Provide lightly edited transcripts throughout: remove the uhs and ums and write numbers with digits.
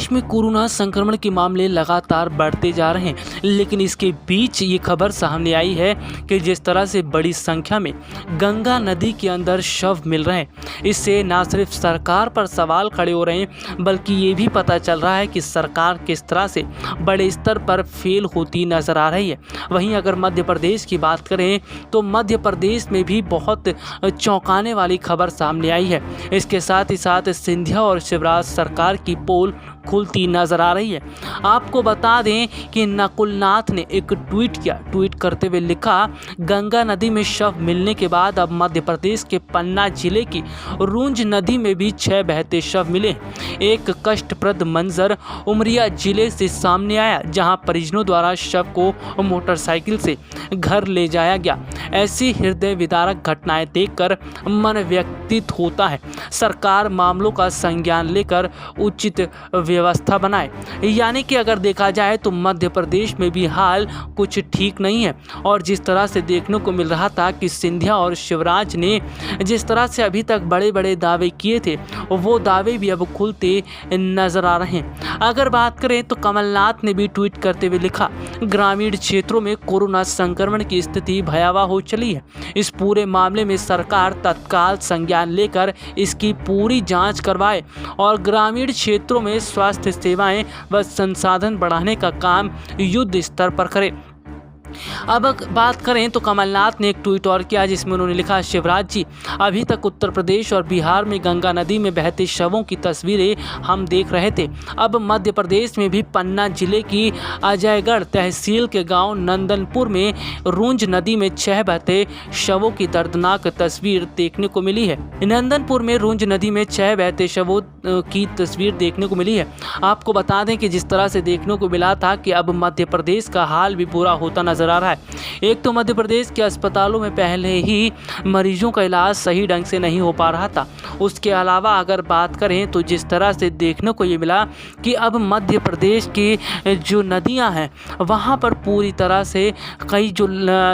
प्रदेश में कोरोना संक्रमण के मामले लगातार बढ़ते जा रहे हैं, लेकिन इसके बीच ये खबर सामने आई है कि जिस तरह से बड़ी संख्या में गंगा नदी के अंदर शव मिल रहे हैं, इससे न सिर्फ सरकार पर सवाल खड़े हो रहे हैं, बल्कि ये भी पता चल रहा है कि सरकार किस तरह से बड़े स्तर पर फेल होती नजर आ रही है। वहीं अगर मध्य प्रदेश की बात करें तो मध्य प्रदेश में भी बहुत चौंकाने वाली खबर सामने आई है। इसके साथ ही साथ सिंधिया और शिवराज सरकार की पोल खुलती नजर आ रही है। आपको बता दें कि नकुलनाथ ने एक ट्वीट करते हुए लिखा, गंगा नदी में शव मिलने के बाद अब मध्य प्रदेश के पन्ना जिले की रूंज नदी में भी 6 बहते शव मिले। एक कष्टप्रद मंजर उमरिया जिले से सामने आया, जहां परिजनों द्वारा शव को मोटरसाइकिल से घर ले जाया गया। ऐसी हृदय विदारक घटनाएं देखकर मन व्यथित होता है। सरकार मामलों का संज्ञान लेकर उचित व्यवस्था बनाए। यानी कि अगर देखा जाए तो मध्य प्रदेश में भी हाल कुछ ठीक नहीं है, और जिस तरह से देखने को मिल रहा था कि सिंधिया और शिवराज ने जिस तरह से अभी तक बड़े बड़े दावे किए थे, वो दावे भी अब खुलते नजर आ रहे हैं। अगर बात करें तो कमलनाथ ने भी ट्वीट करते हुए लिखा, ग्रामीण क्षेत्रों में कोरोना संक्रमण की स्थिति भयावह हो चली है। इस पूरे मामले में सरकार तत्काल संज्ञान लेकर इसकी पूरी जांच करवाए और ग्रामीण क्षेत्रों में स्वास्थ्य सेवाएं व संसाधन बढ़ाने का काम युद्ध स्तर पर करे। अब बात करें तो कमलनाथ ने एक ट्वीट और किया, जिसमें उन्होंने लिखा, शिवराज जी, अभी तक उत्तर प्रदेश और बिहार में गंगा नदी में बहते शवों की तस्वीरें हम देख रहे थे। अब मध्य प्रदेश में भी पन्ना जिले की अजयगढ़ तहसील के गांव नंदनपुर में रूंज नदी में 6 बहते शवों की दर्दनाक तस्वीर देखने को मिली है। नंदनपुर में रूंज नदी में 6 बहते शवों की तस्वीर देखने को मिली है। आपको बता दें कि जिस तरह से देखने को मिला था कि अब मध्य प्रदेश का हाल भी बुरा होता नजर आ रहा है। एक तो मध्य प्रदेश के अस्पतालों में पहले ही मरीजों का इलाज सही ढंग से नहीं हो पा रहा था। उसके अलावा अगर बात करें तो जिस तरह से देखने को ये मिला कि अब मध्य प्रदेश की जो नदियां हैं वहां पर पूरी तरह से कई जो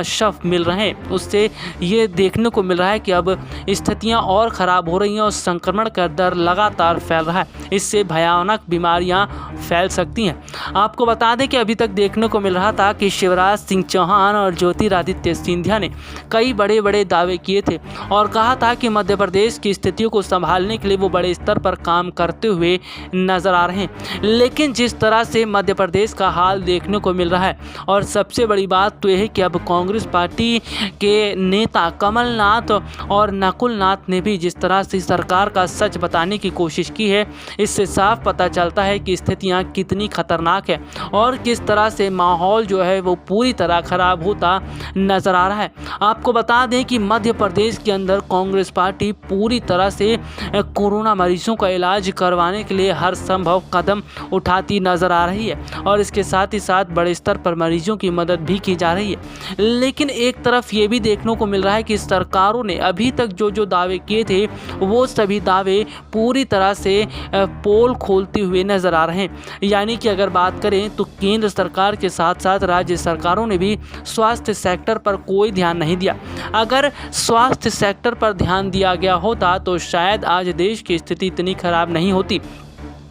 शव मिल रहे हैं, उससे ये देखने को मिल रहा है कि अब स्थितियां और ख़राब हो रही हैं और संक्रमण का दर लगातार फैल रहा है। इससे भयानक बीमारियां फैल सकती हैं। आपको बता दें कि अभी तक देखने को मिल रहा था कि शिवराज सिंह चौहान और ज्योतिरादित्य सिंधिया ने कई बड़े बड़े दावे किए थे और कहा था कि मध्य प्रदेश की स्थितियों को संभालने के लिए वो बड़े स्तर पर काम करते हुए नजर आ रहे हैं। लेकिन जिस तरह से मध्य प्रदेश का हाल देखने को मिल रहा है, और सबसे बड़ी बात तो यह है कि अब कांग्रेस पार्टी के नेता कमलनाथ और नकुलनाथ ने भी जिस तरह से सरकार का सच बताने की कोशिश की है, इससे साफ पता चलता है कि स्थितियां कितनी खतरनाक है और किस तरह से माहौल जो है वो पूरी तरह खराब होता नजर आ रहा है। आपको बता दें कि मध्य प्रदेश के अंदर कांग्रेस पार्टी पूरी तरह से कोरोना मरीजों का इलाज करवाने के लिए हर संभव कदम उठाती नजर आ रही है, और इसके साथ ही साथ बड़े स्तर पर मरीजों की मदद भी की जा रही है। लेकिन एक तरफ ये भी देखने को मिल रहा है कि सरकारों ने अभी तक जो दावे किए थे वो सभी दावे पूरी तरह से पोल खोलते हुए नजर आ रहे हैं। यानी कि अगर बात करें तो केंद्र सरकार के साथ साथ राज्य सरकारों ने भी स्वास्थ्य सेक्टर पर कोई ध्यान नहीं दिया। अगर स्वास्थ्य सेक्टर पर ध्यान दिया गया होता तो शायद आज देश की स्थिति इतनी खराब नहीं होती।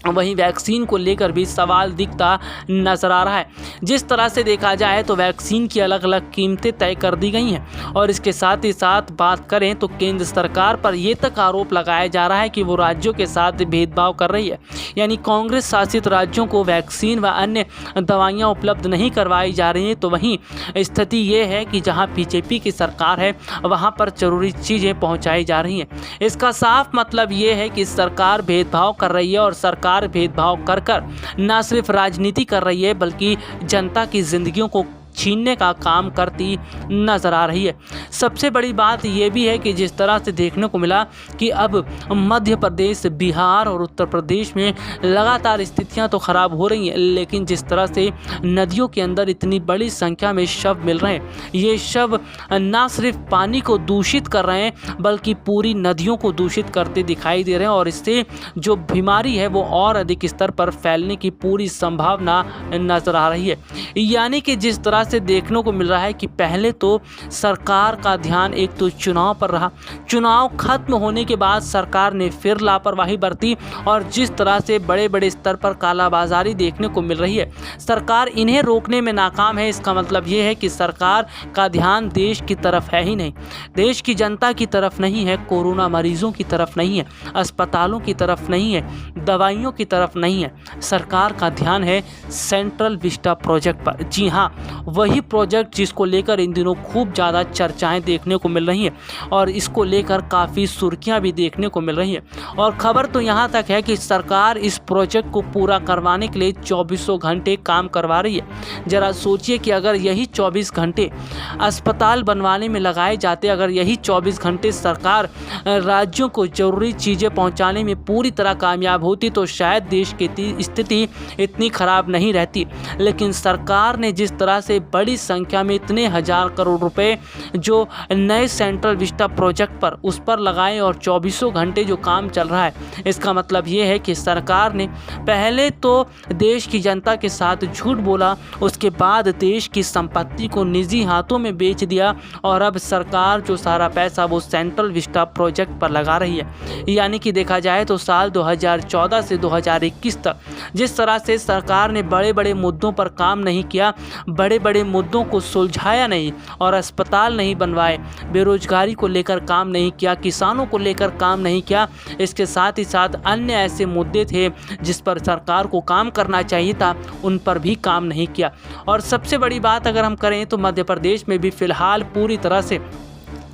वहीं वैक्सीन को लेकर भी सवाल दिखता नजर आ रहा है। जिस तरह से देखा जाए तो वैक्सीन की अलग अलग कीमतें तय कर दी गई हैं, और इसके साथ ही साथ बात करें तो केंद्र सरकार पर ये तक आरोप लगाया जा रहा है कि वो राज्यों के साथ भेदभाव कर रही है। यानी कांग्रेस शासित राज्यों को वैक्सीन व अन्य दवाइयाँ उपलब्ध नहीं करवाई जा रही हैं, तो वहीं स्थिति ये है कि जहाँ बीजेपी की सरकार है वहाँ पर जरूरी चीज़ें पहुँचाई जा रही हैं। इसका साफ मतलब ये है कि सरकार भेदभाव कर रही है, और सरकार भेदभाव कर न सिर्फ राजनीति कर रही है बल्कि जनता की जिंदगियों को छीनने का काम करती नजर आ रही है। सबसे बड़ी बात यह भी है कि जिस तरह से देखने को मिला कि अब मध्य प्रदेश, बिहार और उत्तर प्रदेश में लगातार स्थितियां तो खराब हो रही हैं, लेकिन जिस तरह से नदियों के अंदर इतनी बड़ी संख्या में शव मिल रहे हैं, ये शव ना सिर्फ पानी को दूषित कर रहे हैं बल्कि पूरी नदियों को दूषित करते दिखाई दे रहे हैं, और इससे जो बीमारी है वो और अधिक स्तर पर फैलने की पूरी संभावना नजर आ रही है। यानी कि जिस तरह से देखने को मिल रहा है कि पहले तो सरकार का ध्यान एक तो चुनाव पर रहा, चुनाव खत्म होने के बाद सरकार ने फिर लापरवाही बरती और जिस तरह से बड़े बड़े स्तर पर कालाबाजारी देखने को मिल रही है, सरकार इन्हें रोकने में नाकाम है। इसका मतलब ये है कि सरकार का ध्यान देश की तरफ है ही नहीं, देश की जनता की तरफ नहीं है, कोरोना मरीजों की तरफ नहीं है, अस्पतालों की तरफ नहीं है, दवाइयों की तरफ नहीं है। सरकार का ध्यान है सेंट्रल विस्टा प्रोजेक्ट पर। जी हाँ, वही प्रोजेक्ट जिसको लेकर इन दिनों खूब ज़्यादा चर्चाएं देखने को मिल रही हैं और इसको लेकर काफ़ी सुर्खियां भी देखने को मिल रही हैं। और खबर तो यहाँ तक है कि सरकार इस प्रोजेक्ट को पूरा करवाने के लिए 24 घंटे काम करवा रही है। ज़रा सोचिए कि अगर यही 24 घंटे अस्पताल बनवाने में लगाए जाते, अगर यही 24 घंटे सरकार राज्यों को ज़रूरी चीज़ें पहुँचाने में पूरी तरह कामयाब होती तो शायद देश की स्थिति इतनी ख़राब नहीं रहती। लेकिन सरकार ने जिस तरह से बड़ी संख्या में इतने हजार करोड़ रुपए जो नए सेंट्रल विस्टा प्रोजेक्ट पर उस पर लगाए और 24 घंटे जो काम चल रहा है, इसका मतलब ये है कि सरकार ने पहले तो देश की जनता के साथ झूठ बोला, उसके बाद देश की संपत्ति को निजी हाथों में बेच दिया और अब सरकार जो सारा पैसा वो सेंट्रल विस्टा प्रोजेक्ट पर लगा रही है। यानी कि देखा जाए तो साल 2014 से 2021 तक जिस तरह से सरकार ने बड़े बड़े मुद्दों पर काम नहीं किया, बड़े बड़े मुद्दों को सुलझाया नहीं और अस्पताल नहीं बनवाए, बेरोजगारी को लेकर काम नहीं किया, किसानों को लेकर काम नहीं किया, इसके साथ ही साथ अन्य ऐसे मुद्दे थे जिस पर सरकार को काम करना चाहिए था, उन पर भी काम नहीं किया। और सबसे बड़ी बात अगर हम करें तो मध्य प्रदेश में भी फिलहाल पूरी तरह से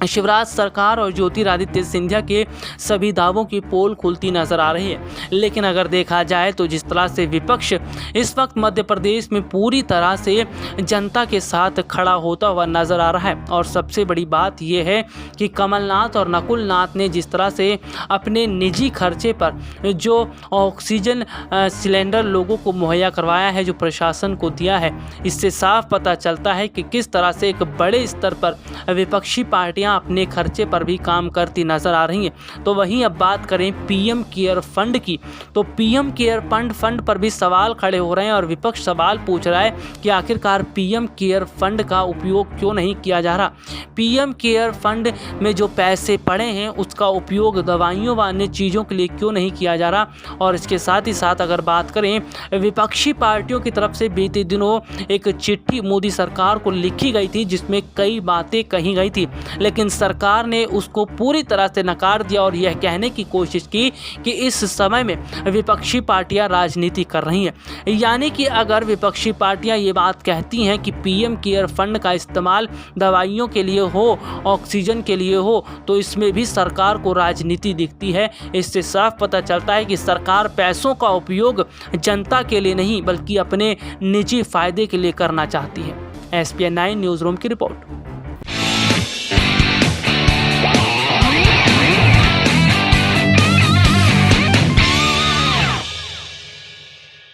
शिवराज सरकार और ज्योतिरादित्य सिंधिया के सभी दावों की पोल खुलती नजर आ रही है। लेकिन अगर देखा जाए तो जिस तरह से विपक्ष इस वक्त मध्य प्रदेश में पूरी तरह से जनता के साथ खड़ा होता हुआ नजर आ रहा है और सबसे बड़ी बात यह है कि कमलनाथ और नकुलनाथ ने जिस तरह से अपने निजी खर्चे पर जो ऑक्सीजन सिलेंडर लोगों को मुहैया करवाया है, जो प्रशासन को दिया है, इससे साफ पता चलता है कि किस तरह से एक बड़े स्तर पर विपक्षी पार्टियां अपने खर्चे पर भी काम करती नजर आ रही हैं। तो वहीं अब बात करें पीएम केयर फंड की, तो पीएम केयर फंड पर भी सवाल खड़े हो रहे हैं और विपक्ष सवाल पूछ रहा है कि आखिरकार पीएम केयर फंड का उपयोग क्यों नहीं किया जा रहा। पीएम केयर फंड में जो पैसे पड़े हैं उसका उपयोग दवाइयों व अन्य चीज़ों के लिए क्यों नहीं किया जा रहा। और इसके साथ ही साथ अगर बात करें विपक्षी पार्टियों की तरफ से बीते दिनों एक चिट्ठी मोदी सरकार को लिखी गई थी जिसमें कई बातें कही गई थी, लेकिन सरकार ने उसको पूरी तरह से नकार दिया और यह कहने की कोशिश की कि इस समय में विपक्षी पार्टियां राजनीति कर रही हैं। यानी कि अगर विपक्षी पार्टियां ये बात कहती हैं कि पीएम केयर फंड का इस्तेमाल दवाइयों के लिए हो, ऑक्सीजन के लिए हो, तो इसमें भी सरकार को राजनीति दिखती है। इससे साफ पता चलता है कि सरकार पैसों का उपयोग जनता के लिए नहीं बल्कि अपने निजी फायदे के लिए करना चाहती है। SPN 9 न्यूज़ रूम की रिपोर्ट।